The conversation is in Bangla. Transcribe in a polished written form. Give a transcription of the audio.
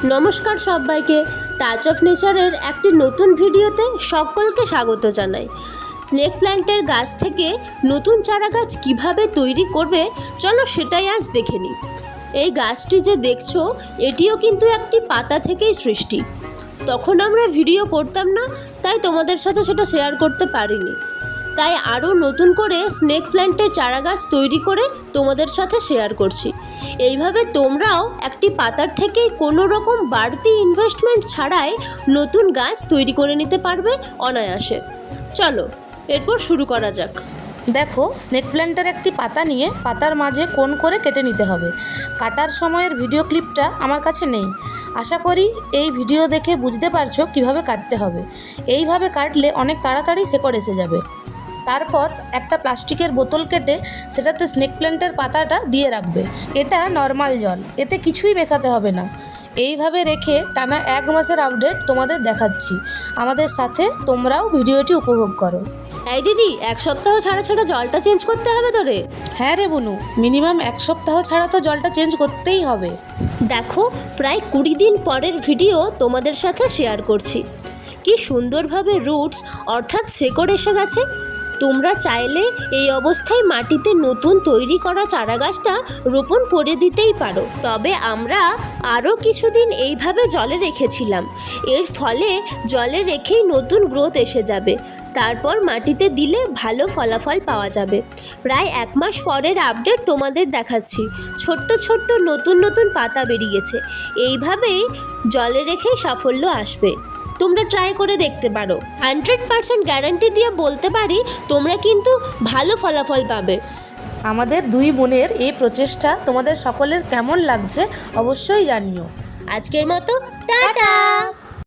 নমস্কার সবাইকে, টাচ অফ নেচারের একটি নতুন ভিডিওতে সকলকে স্বাগত জানাই। স্নেক প্ল্যান্টের গাছ থেকে নতুন চারা গাছ কিভাবে তৈরি করবে চলো সেটাই আজ দেখে নিই। এই গাছটি যে দেখছো এটিও কিন্তু একটি পাতা থেকেই সৃষ্টি। তখন আমরা ভিডিও করতাম না, তাই তোমাদের সাথে সেটা শেয়ার করতে পারিনি। তাই আরও নতুন করে স্নেক প্ল্যান্টের চারা গাছ তৈরি করে তোমাদের সাথে শেয়ার করছি। এইভাবে তোমরাও একটি পাতার থেকেই কোনো রকম বাড়তি ইনভেস্টমেন্ট ছাড়াই নতুন গাছ তৈরি করে নিতে পারবে অনায়াসে। চলো এরপর শুরু করা যাক। দেখো, স্নেক প্ল্যান্টের একটি পাতা নিয়ে পাতার মাঝে কোণ করে কেটে নিতে হবে। কাটার সময়ের ভিডিও ক্লিপটা আমার কাছে নেই। আশা করি এই ভিডিও দেখে বুঝতে পারছো কিভাবে কাটতে হবে। এইভাবে কাটলে অনেক তাড়াতাড়ি শেকড় এসে যাবে। তারপর একটা প্লাস্টিকের বোতল কেটে সেটাতে স্নেক প্ল্যান্টের পাতাটা দিয়ে রাখবে। এটা নর্মাল জল, এতে কিছুই মেশাতে হবে না। এইভাবে রেখে টানা 1 মাসের আপডেট তোমাদের দেখাচ্ছি। আমাদের সাথে তোমরাও ভিডিওটি উপভোগ করো। এই দিদি, 1 সপ্তাহ ছাড়া ছাড়া জলটা চেঞ্জ করতে হবে তো রে? হ্যাঁ রে বুনু, মিনিমাম 1 সপ্তাহ ছাড়া তো জলটা চেঞ্জ করতেই হবে। দেখো, প্রায় 20 দিন পরের ভিডিও তোমাদের সাথে শেয়ার করছি। কি সুন্দরভাবে রুটস অর্থাৎ শেকড় এসে গেছে। তোমরা চাইলে এই অবস্থায় মাটিতে নতুন তৈরি করা চারা গাছটা রোপণ করে দিতেই পারো। তবে আমরা আরও কিছুদিন এইভাবে জলে রেখেছিলাম। এর ফলে জলে রেখেই নতুন গ্রোথ এসে যাবে। তারপর মাটিতে দিলে ভালো ফলাফল পাওয়া যাবে। প্রায় 1 মাস পরের আপডেট তোমাদের দেখাচ্ছি। ছোট্ট ছোট্ট নতুন নতুন পাতা বেরিয়েছে। এইভাবেই জলে রেখেই সাফল্য আসবে। তোমরা ট্রাই করে দেখতে পারো। 100% গ্যারান্টি দিয়ে বলতে পারি তোমরা কিন্তু ভালো ফলাফল পাবে। আমাদের 2 বোনের এই প্রচেষ্টা তোমাদের সকলের কেমন লাগছে অবশ্যই জানিও। আজকের মতো টাটা।